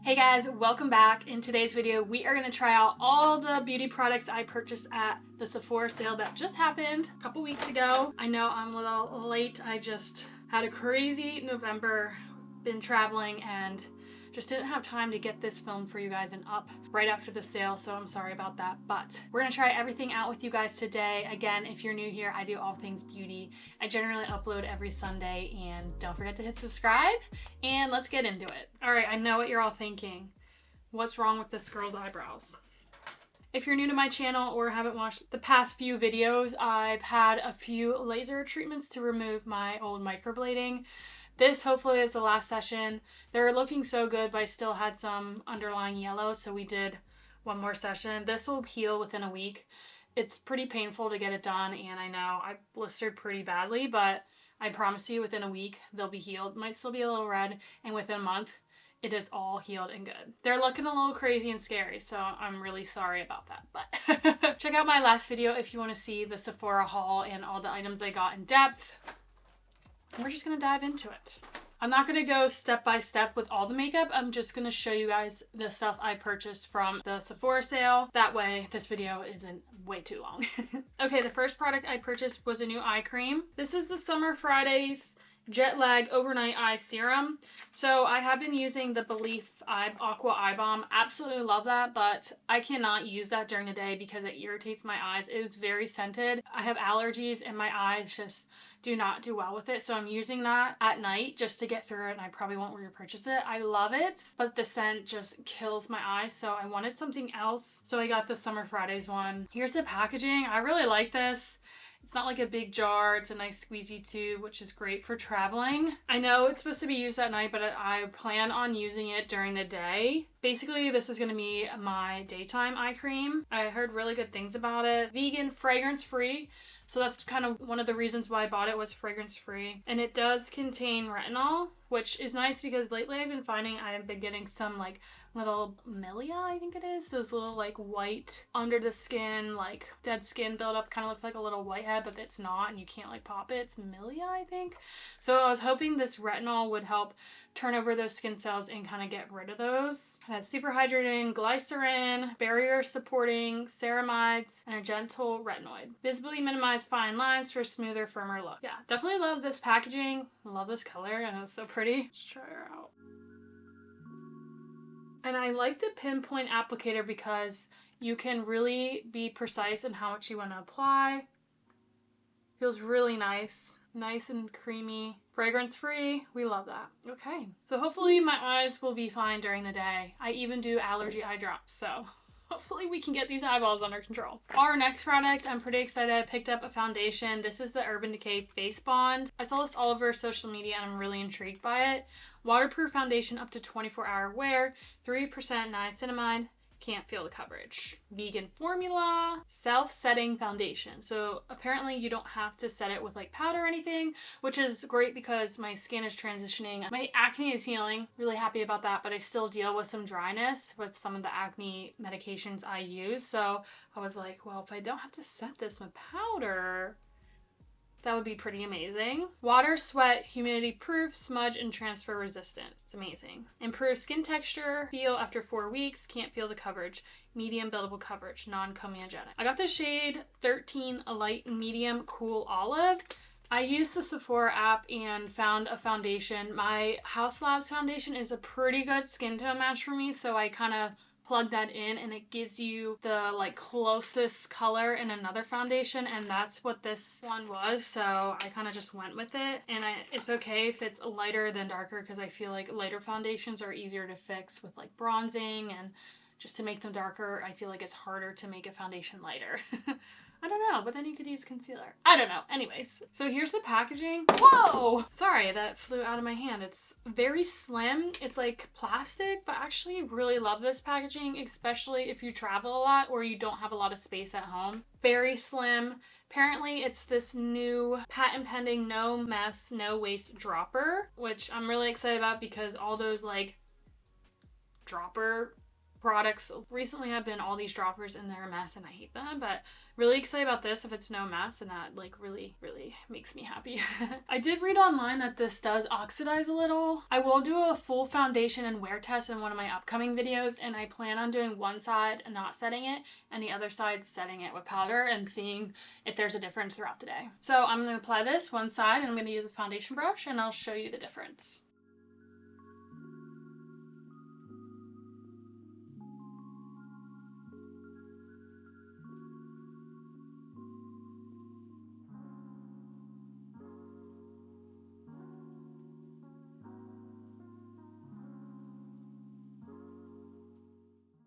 Hey guys, welcome back. In today's video, we are going to try out all the beauty products I purchased at the Sephora sale that just happened a couple weeks ago. I know I'm a little late. I just had a crazy November, been traveling, and just didn't have time to get this filmed for you guys and up right after the sale, so I'm sorry about that. But we're gonna try everything out with you guys today. Again, if you're new here, I do all things beauty. I generally upload every Sunday, and don't forget to hit subscribe, and let's get into it. All right, I know what you're all thinking. What's wrong with this girl's eyebrows? If you're new to my channel or haven't watched the past few videos, I've had a few laser treatments to remove my old microblading. This hopefully is the last session. They're looking so good, but I still had some underlying yellow, so we did one more session. This will heal within a week. It's pretty painful to get it done, and I know I blistered pretty badly, but I promise you within a week they'll be healed. Might still be a little red, and within a month it is all healed and good. They're looking a little crazy and scary, so I'm really sorry about that. But check out my last video if you want to see the Sephora haul and all the items I got in depth. We're just gonna dive into it. I'm not gonna go step by step with all the makeup. I'm just gonna show you guys the stuff I purchased from the Sephora sale. That way this video isn't way too long. Okay, the first product I purchased was a new eye cream. This is the Summer Fridays Jet Lag Overnight Eye Serum. So I have been using the Belief Aqua Eye Balm. Absolutely love that, but I cannot use that during the day because it irritates my eyes. It is very scented. I have allergies and my eyes just do not do well with it. So I'm using that at night just to get through it, and I probably won't repurchase it. I love it, but the scent just kills my eyes. So I wanted something else. So I got the Summer Fridays one. Here's the packaging. I really like this. It's not like a big jar. It's a nice squeezy tube, which is great for traveling. I know it's supposed to be used at night, but I plan on using it during the day. Basically, this is going to be my daytime eye cream. I heard really good things about it. Vegan, fragrance-free. So that's kind of one of the reasons why I bought it, was fragrance-free. And it does contain retinol, which is nice because lately I've been finding I've been getting some like little milia, I think it is. Those little like white under the skin, like dead skin buildup. Kind of looks like a little whitehead, but it's not, and you can't like pop it. It's milia, I think. So I was hoping this retinol would help turn over those skin cells and kind of get rid of those. It has super hydrating glycerin, barrier supporting ceramides, and a gentle retinoid. Visibly minimize fine lines for a smoother, firmer look. Yeah, definitely love this packaging. Love this color, and it's so pretty. Let's try her out. And I like the pinpoint applicator because you can really be precise in how much you want to apply. Feels really nice. Nice and creamy. Fragrance free. We love that. Okay. So hopefully my eyes will be fine during the day. I even do allergy eye drops, so hopefully we can get these eyeballs under control. Our next product, I'm pretty excited. I picked up a foundation. This is the Urban Decay Face Bond. I saw this all over social media and I'm really intrigued by it. Waterproof foundation up to 24-hour wear, 3% niacinamide, can't feel the coverage. Vegan formula, self-setting foundation. So apparently you don't have to set it with like powder or anything, which is great because my skin is transitioning. My acne is healing, really happy about that, but I still deal with some dryness with some of the acne medications I use. So I was like, well, if I don't have to set this with powder, that would be pretty amazing. Water, sweat, humidity proof, smudge, and transfer resistant. It's amazing. Improves skin texture, feel after 4 weeks, can't feel the coverage. Medium buildable coverage, non-comedogenic. I got the shade 13 Light Medium Cool Olive. I used the Sephora app and found a foundation. My Haus foundation is a pretty good skin tone match for me, so I kind of plug that in and it gives you the like closest color in another foundation, and that's what this one was, so I kind of just went with it. And it's okay if it's lighter than darker because I feel like lighter foundations are easier to fix with like bronzing, and just to make them darker I feel like it's harder to make a foundation lighter. I don't know, but then you could use concealer. I don't know. Anyways, so here's the packaging. Whoa! Sorry, that flew out of my hand. It's very slim. It's like plastic, but I actually really love this packaging, especially if you travel a lot or you don't have a lot of space at home. Very slim. Apparently it's this new patent pending no mess, no waste dropper, which I'm really excited about because all those like dropper products recently have been all these droppers and they're a mess and I hate them, but really excited about this if it's no mess, and that like really makes me happy. I did read online that this does oxidize a little. I will do a full foundation and wear test in one of my upcoming videos, and I plan on doing one side and not setting it and the other side setting it with powder and seeing if there's a difference throughout the day. So I'm going to apply this one side and I'm going to use the foundation brush and I'll show you the difference.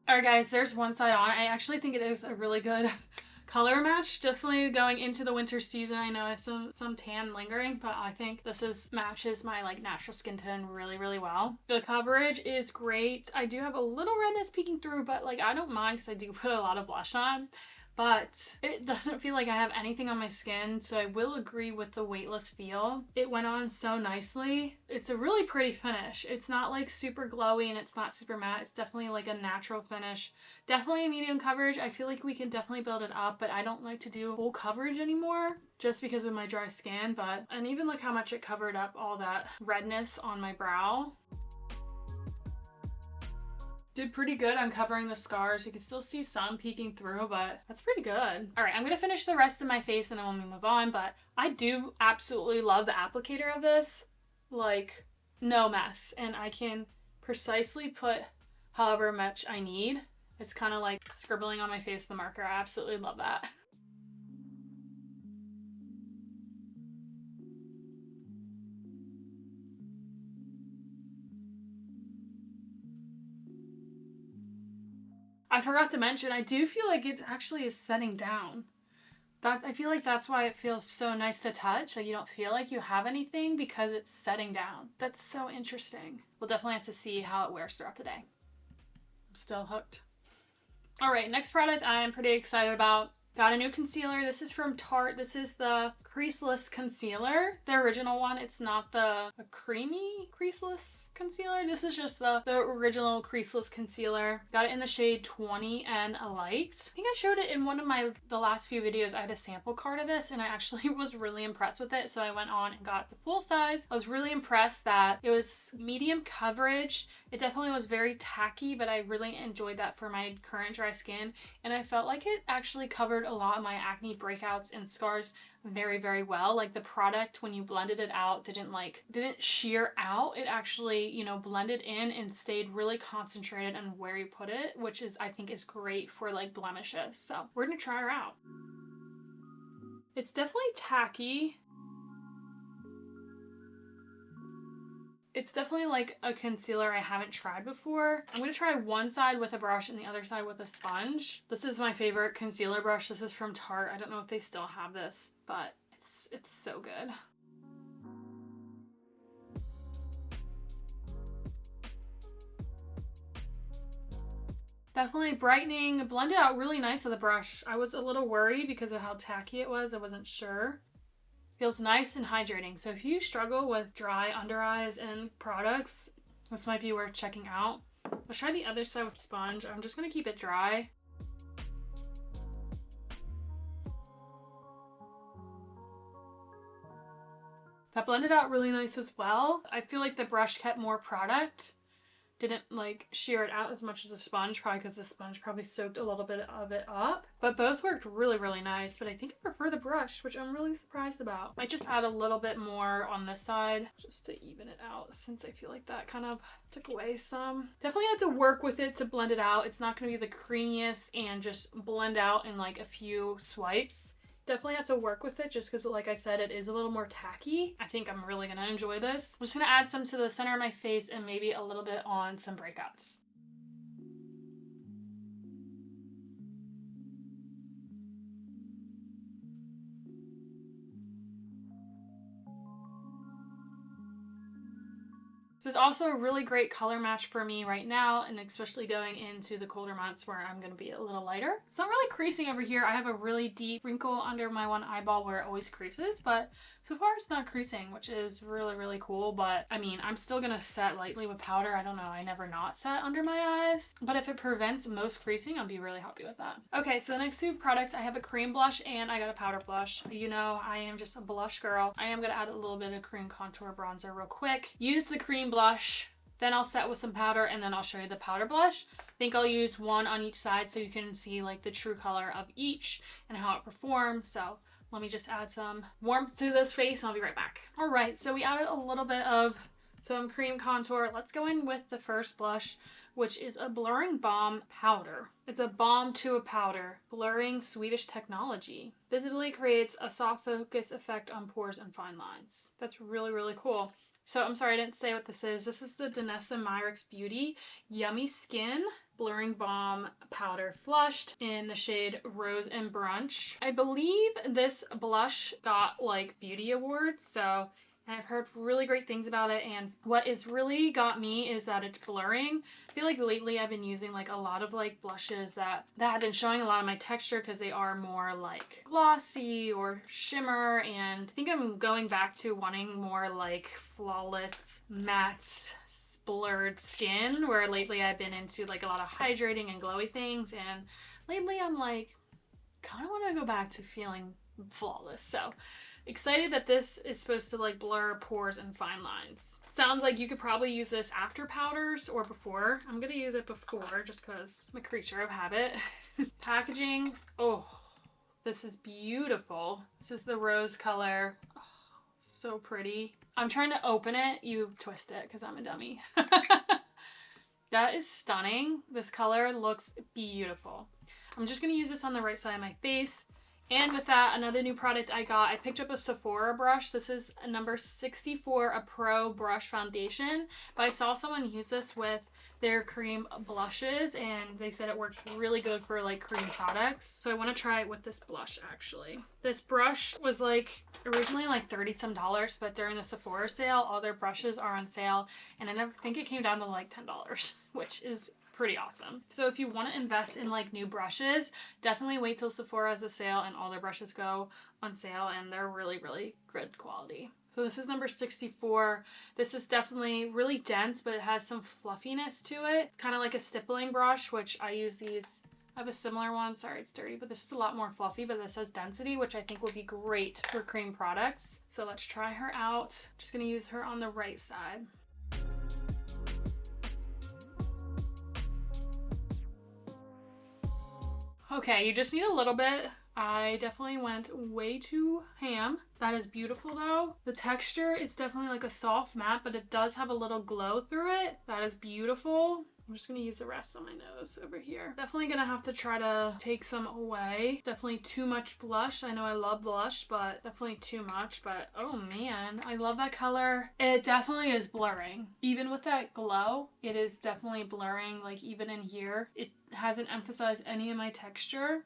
Alright guys, there's one side on. I actually think it is a really good color match. Definitely going into the winter season. I know I have some tan lingering, but I think this matches my like natural skin tone really well. The coverage is great. I do have a little redness peeking through, but like I don't mind because I do put a lot of blush on. But it doesn't feel like I have anything on my skin, so I will agree with the weightless feel. It went on so nicely. It's a really pretty finish. It's not like super glowy and it's not super matte. It's definitely like a natural finish. Definitely a medium coverage. I feel like we can definitely build it up, but I don't like to do full coverage anymore just because of my dry skin. And even look how much it covered up all that redness on my brow. Did pretty good on covering the scars. You can still see some peeking through, but that's pretty good. All right, I'm gonna finish the rest of my face and then we'll move on, but I do absolutely love the applicator of this. Like, no mess. And I can precisely put however much I need. It's kind of like scribbling on my face with the marker. I absolutely love that. I forgot to mention, I do feel like it actually is setting down. I feel like that's why it feels so nice to touch. Like you don't feel like you have anything because it's setting down. That's so interesting. We'll definitely have to see how it wears throughout the day. I'm still hooked. All right, next product I am pretty excited about. Got a new concealer. This is from Tarte. This is the Creaseless concealer. The original one. It's not the creamy Creaseless concealer. This is just the original Creaseless concealer. Got it in the shade 20 and a light. I think I showed it in one of the last few videos. I had a sample card of this and I actually was really impressed with it. So I went on and got the full size. I was really impressed that it was medium coverage. It definitely was very tacky, but I really enjoyed that for my current dry skin. And I felt like it actually covered a lot of my acne breakouts and scars very well. Like the product, when you blended it out, didn't sheer out. It actually, you know, blended in and stayed really concentrated on where you put it, which is, I think, is great for like blemishes. So we're gonna try her out. It's definitely tacky. It's definitely like a concealer I haven't tried before. I'm going to try one side with a brush and the other side with a sponge. This is my favorite concealer brush. This is from Tarte. I don't know if they still have this, but it's so good. Definitely brightening, blended out really nice with a brush. I was a little worried because of how tacky it was. I wasn't sure. Feels nice and hydrating. So if you struggle with dry under eyes and products, this might be worth checking out. Let's try the other side with sponge. I'm just going to keep it dry. That blended out really nice as well. I feel like the brush kept more product. Didn't like shear it out as much as a sponge, probably because the sponge probably soaked a little bit of it up. But both worked really nice, but I think I prefer the brush, which I'm really surprised about. I just add a little bit more on this side just to even it out, since I feel like that kind of took away some. Definitely had to work with it to blend it out. It's not going to be the creamiest and just blend out in like a few swipes. Definitely have to work with it just because, like I said, it is a little more tacky. I think I'm really going to enjoy this. I'm just going to add some to the center of my face and maybe a little bit on some breakouts. This is also a really great color match for me right now, and especially going into the colder months where I'm going to be a little lighter. It's not really creasing over here. I have a really deep wrinkle under my one eyeball where it always creases, but so far it's not creasing, which is really, really cool. But I mean, I'm still going to set lightly with powder. I don't know. I never not set under my eyes, but if it prevents most creasing, I'll be really happy with that. Okay, so the next two products, I have a cream blush and I got a powder blush. You know, I am just a blush girl. I am going to add a little bit of cream contour bronzer real quick. Use the cream blush, then I'll set with some powder, and then I'll show you the powder blush. I think I'll use one on each side so you can see like the true color of each and how it performs. So let me just add some warmth to this face and I'll be right back. All right, so we added a little bit of some cream contour. Let's go in with the first blush, which is a blurring balm powder. It's a balm to a powder, blurring Swedish technology. Visibly creates a soft focus effect on pores and fine lines. That's really, really cool. So I'm sorry I didn't say what this is. This is the Danessa Myricks Beauty Yummy Skin Blurring Balm Powder Flushed in the shade Rose and Brunch. I believe this blush got like beauty awards, so I've heard really great things about it, and what has really got me is that it's blurring. I feel like lately I've been using like a lot of like blushes that have been showing a lot of my texture because they are more like glossy or shimmer, and I think I'm going back to wanting more like flawless matte blurred skin, where lately I've been into like a lot of hydrating and glowy things, and lately I'm like kind of want to go back to feeling flawless. So excited that this is supposed to like blur pores and fine lines. Sounds like you could probably use this after powders or before. I'm gonna use it before just because I'm a creature of habit. Packaging, oh, this is beautiful. This is the rose color. Oh, so pretty. I'm trying to open it. You twist it because I'm a dummy. That is stunning. This color looks beautiful. I'm just gonna use this on the right side of my face. And with that, another new product I got, I picked up a Sephora brush. This is a number 64, a Pro Brush Foundation. But I saw someone use this with their cream blushes, and they said it works really good for like cream products. So I want to try it with this blush actually. This brush was like originally like 30 some dollars, but during the Sephora sale, all their brushes are on sale. And I think it came down to like $10, which is pretty awesome. So if you want to invest in like new brushes, definitely wait till Sephora has a sale and all their brushes go on sale, and they're really, really good quality. So this is number 64. This is definitely really dense, but it has some fluffiness to it. Kind of like a stippling brush, which I use these. I have a similar one. Sorry, it's dirty, but this is a lot more fluffy, but this has density, which I think would be great for cream products. So let's try her out. Just gonna use her on the right side. Okay, you just need a little bit. I definitely went way too ham. That is beautiful though. The texture is definitely like a soft matte, but it does have a little glow through it. That is beautiful. I'm just gonna use the rest on my nose over here. Definitely gonna have to try to take some away. Definitely too much blush. I know I love blush, but definitely too much. But oh man, I love that color. It definitely is blurring. Even with that glow, it is definitely blurring, like even in here. It hasn't emphasized any of my texture.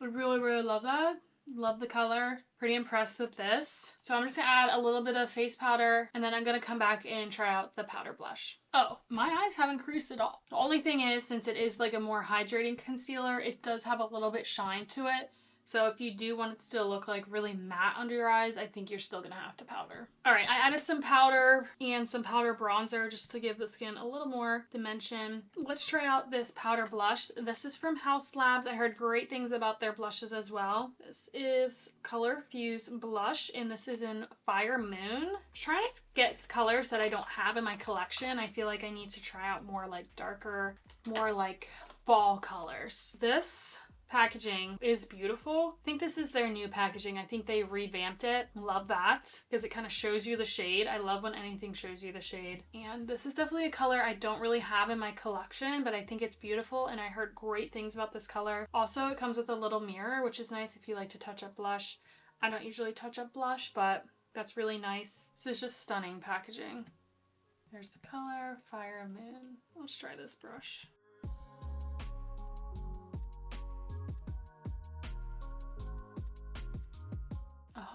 I really, really love that. Love the color. Pretty impressed with this. So I'm just gonna add a little bit of face powder, and then I'm gonna come back and try out the powder blush. Oh, my eyes haven't creased at all. The only thing is, since it is like a more hydrating concealer, it does have a little bit shine to it. So if you do want it to still look like really matte under your eyes, I think you're still gonna have to powder. All right, I added some powder and some powder bronzer just to give the skin a little more dimension. Let's try out this powder blush. This is from Haus Labs. I heard great things about their blushes as well. This is Color Fuse Blush, and this is in Fire Moon. I'm trying to get colors that I don't have in my collection. I feel like I need to try out more like darker, more like fall colors. This packaging is beautiful. I think this is their new packaging. I think they revamped it. Love that because it kind of shows you the shade. I love when anything shows you the shade. And this is definitely a color I don't really have in my collection, but I think it's beautiful, and I heard great things about this color. Also, it comes with a little mirror, which is nice if you like to touch up blush. I don't usually touch up blush, but that's really nice. So it's just stunning packaging. There's the color, Fire Moon. Let's try this brush.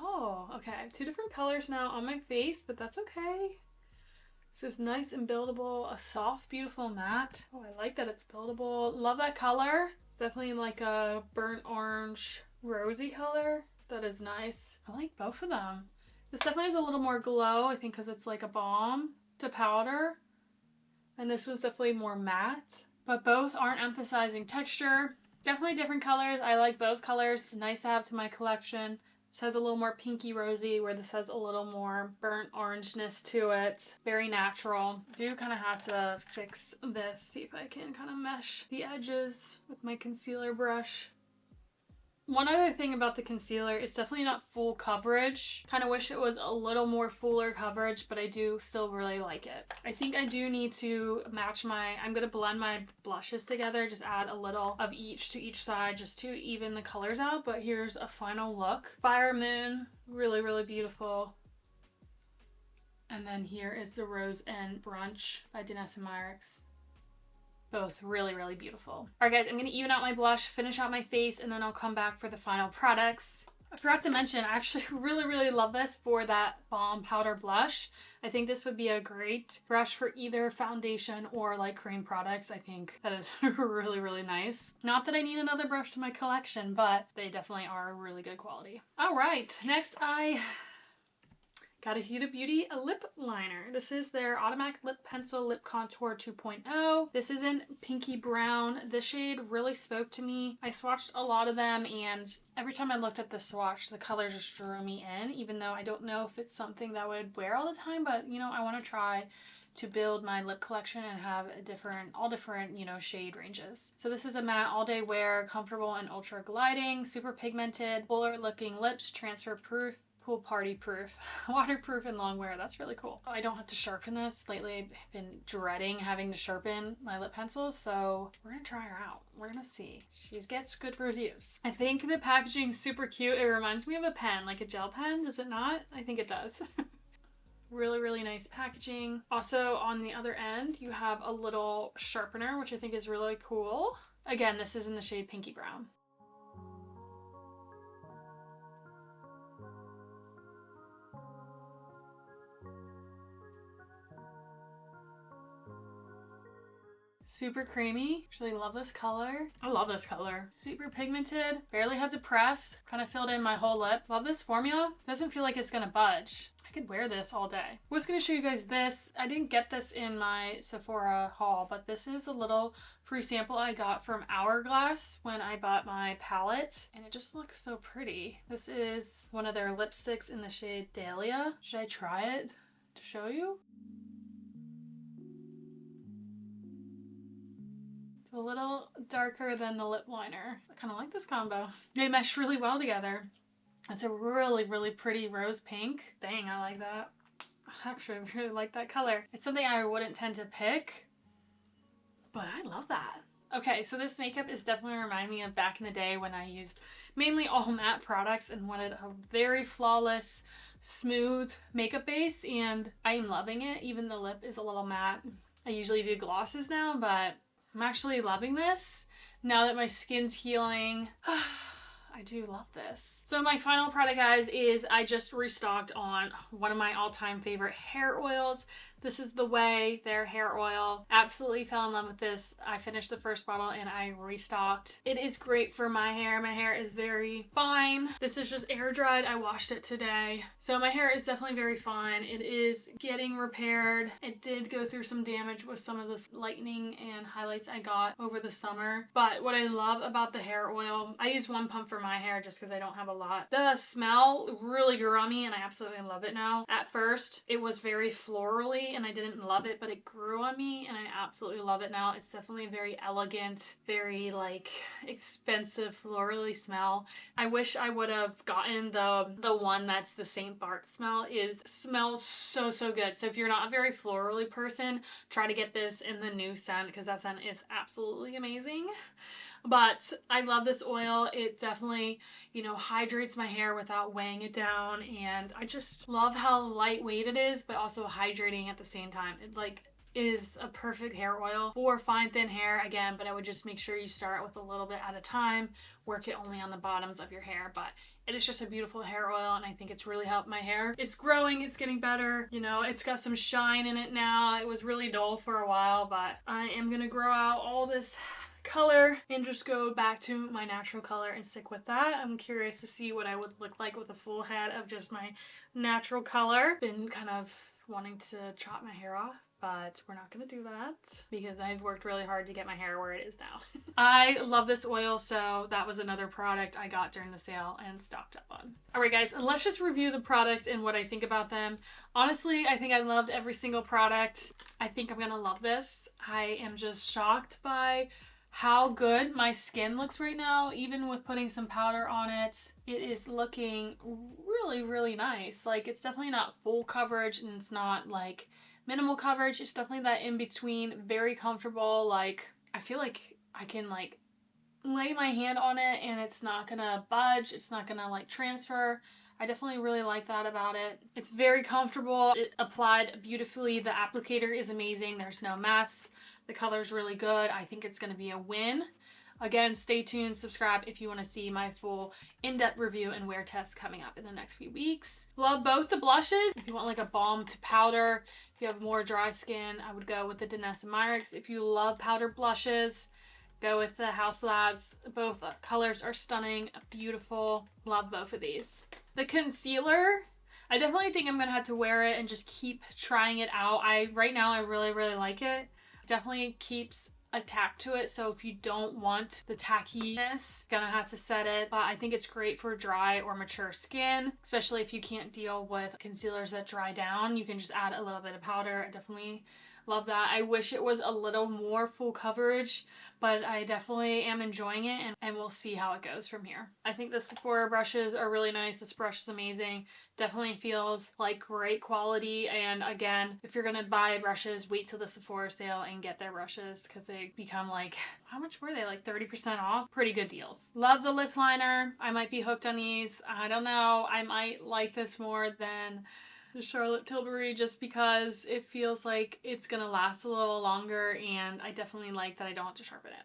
Oh, okay. I have two different colors now on my face, but that's okay. This is nice and buildable, a soft, beautiful matte. Oh, I like that it's buildable. Love that color. It's definitely like a burnt orange, rosy color. That is nice. I like both of them. This definitely has a little more glow, I think because it's like a balm to powder. And this one's definitely more matte. But both aren't emphasizing texture. Definitely different colors. I like both colors. Nice to have to my collection. This has a little more pinky rosy, where this has a little more burnt orangeness to it. Very natural. Do kind of have to fix this. See if I can kind of mesh the edges with my concealer brush. One other thing about the concealer, it's definitely not full coverage. Kind of wish it was a little more fuller coverage, but I do still really like it. I think I do need to match I'm going to blend my blushes together, just add a little of each to each side just to even the colors out. But here's a final look. Fire Moon, really, really beautiful. And then here is the Rose and Brunch by Danessa and Myricks. Both really, really beautiful. All right, guys, I'm going to even out my blush, finish out my face, and then I'll come back for the final products. I forgot to mention, I actually really, really love this for that Balm powder blush. I think this would be a great brush for either foundation or like cream products. I think that is really, really nice. Not that I need another brush to my collection, but they definitely are really good quality. All right, next I got a Huda Beauty lip liner. This is their Automatic Lip Pencil Lip Contour 2.0. This is in pinky brown. This shade really spoke to me. I swatched a lot of them, and every time I looked at the swatch, the color just drew me in, even though I don't know if it's something that I would wear all the time, but you know, I want to try to build my lip collection and have all different, you know, shade ranges. So this is a matte all day wear, comfortable and ultra gliding, super pigmented, fuller looking lips, transfer proof, pool party proof, waterproof, and long wear. That's really cool. I don't have to sharpen this. Lately I've been dreading having to sharpen my lip pencils, so we're gonna try her out. We're gonna see. She gets good reviews. I think the packaging's super cute. It reminds me of a pen, like a gel pen, does it not? I think it does. Really, really nice packaging. Also on the other end, you have a little sharpener, which I think is really cool. Again, this is in the shade Pinky Brown. Super creamy. Actually love this color. I love this color. Super pigmented. Barely had to press. Kind of filled in my whole lip. Love this formula. Doesn't feel like it's gonna budge. I could wear this all day. I was gonna show you guys this. I didn't get this in my Sephora haul, but this is a little free sample I got from Hourglass when I bought my palette, and it just looks so pretty. This is one of their lipsticks in the shade Dahlia. Should I try it to show you? It's a little darker than the lip liner. I kind of like this combo. They mesh really well together. It's a really, really pretty rose pink. Dang, I like that. Actually, I really like that color. It's something I wouldn't tend to pick, but I love that. Okay, so this makeup is definitely reminding me of back in the day when I used mainly all matte products and wanted a very flawless, smooth makeup base, and I am loving it. Even the lip is a little matte. I usually do glosses now, but I'm actually loving this now that my skin's healing. I do love this. So my final product, guys, is I just restocked on one of my all-time favorite hair oils. This is the Ouai hair oil. Absolutely fell in love with this. I finished the first bottle and I restocked. It is great for my hair. My hair is very fine. This is just air dried. I washed it today. So my hair is definitely very fine. It is getting repaired. It did go through some damage with some of this lightening and highlights I got over the summer. But what I love about the hair oil, I use one pump for my hair just because I don't have a lot. The smell really grew on me and I absolutely love it now. At first, it was very florally and I didn't love it, but it grew on me and I absolutely love it now. It's definitely a very elegant, very like expensive florally smell. I wish I would have gotten the one that's the St. Bart smell. It smells so good. So if you're not a very florally person, try to get this in the new scent because that scent is absolutely amazing. But I love this oil. It definitely, you know, hydrates my hair without weighing it down. And I just love how lightweight it is, but also hydrating at the same time. It like is a perfect hair oil for fine thin hair again, but I would just make sure you start with a little bit at a time, work it only on the bottoms of your hair. But it is just a beautiful hair oil, and I think it's really helped my hair. It's growing, it's getting better, you know, it's got some shine in it now. It was really dull for a while, but I am gonna grow out all this color and just go back to my natural color and stick with that. I'm curious to see what I would look like with a full head of just my natural color. Been kind of wanting to chop my hair off, but we're not gonna do that because I've worked really hard to get my hair where it is now. I love this oil, so that was another product I got during the sale and stocked up on. Alright guys, let's just review the products and what I think about them. Honestly, I think I loved every single product. I think I'm gonna love this. I am just shocked by how good my skin looks right now. Even with putting some powder on it, it is looking really, really nice. Like, it's definitely not full coverage and it's not like minimal coverage. It's definitely that in between, very comfortable. Like, I feel like I can like lay my hand on it and it's not gonna budge, it's not gonna like transfer. I definitely really like that about it. It's very comfortable. It applied beautifully. The applicator is amazing. There's no mess. The color's really good. I think it's going to be a win. Again, stay tuned, subscribe if you want to see my full in-depth review and wear test coming up in the next few weeks. Love both the blushes. If you want like a balm to powder, if you have more dry skin, I would go with the Danessa Myricks. If you love powder blushes, go with the Haus Labs. Both colors are stunning, beautiful. Love both of these. The concealer, I definitely think I'm going to have to wear it and just keep trying it out. Right now I really, really like it. Definitely keeps a tack to it, so if you don't want the tackiness, gonna have to set it. But I think it's great for dry or mature skin, especially if you can't deal with concealers that dry down. You can just add a little bit of powder. I definitely love that. I wish it was a little more full coverage, but I definitely am enjoying it, and we'll see how it goes from here. I think the Sephora brushes are really nice. This brush is amazing. Definitely feels like great quality. And again, if you're gonna buy brushes, wait till the Sephora sale and get their brushes because they become like, how much were they? Like 30% off? Pretty good deals. Love the lip liner. I might be hooked on these. I don't know. I might like this more than the Charlotte Tilbury just because it feels like it's gonna last a little longer, and I definitely like that I don't have to sharpen it.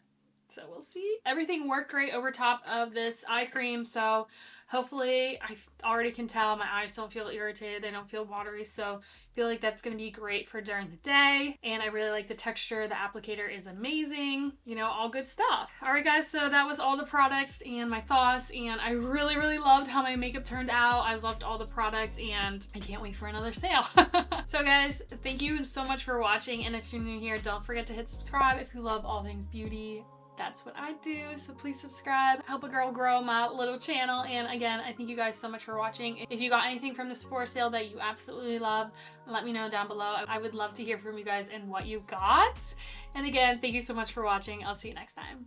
So we'll see. Everything worked great over top of this eye cream, so hopefully, I already can tell my eyes don't feel irritated, they don't feel watery, so I feel like that's going to be great for during the day. And I really like the texture. The applicator is amazing. You know, all good stuff. Alright guys, so that was all the products and my thoughts, and I really, really loved how my makeup turned out. I loved all the products, and I can't wait for another sale. So guys, thank you so much for watching, and if you're new here, don't forget to hit subscribe if you love all things beauty. That's what I do, so please subscribe, help a girl grow my little channel. And again, I thank you guys so much for watching. If you got anything from the Sephora sale that you absolutely love, let me know down below. I would love to hear from you guys and what you got. And again, thank you so much for watching. I'll see you next time.